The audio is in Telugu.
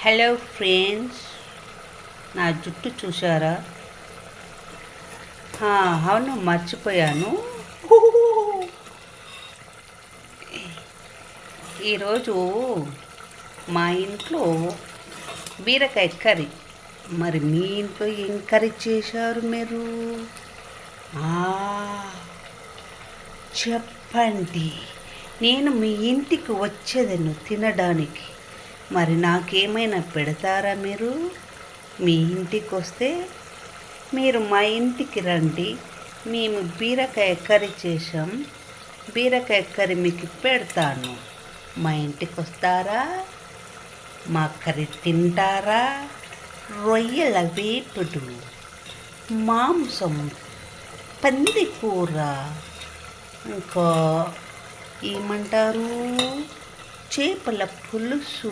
హలో ఫ్రెండ్స్, నా జుట్టు చూసారా? అవును, మర్చిపోయాను. ఈరోజు మా ఇంట్లో బీరకాయ కర్రీ. మరి మీ ఇంట్లో ఏం కర్రీ చేశారు మీరు? చెప్పండి. నేను మీ ఇంటికి వచ్చేదను తినడానికి. మరి నాకేమైనా పెడతారా మీరు? మీ ఇంటికి వస్తే మీరు మా ఇంటికి రండి. మేము బీరకాయ కర్రీ చేసాం. బీరకాయ కర్రీ మీకు పెడతాను. మా ఇంటికి వస్తారా? మా కర్రీ తింటారా? రొయ్యల వేపుడు, మాంసం, పంది కూర, ఇంకా ఏమంటారు, చేపల పులుసు.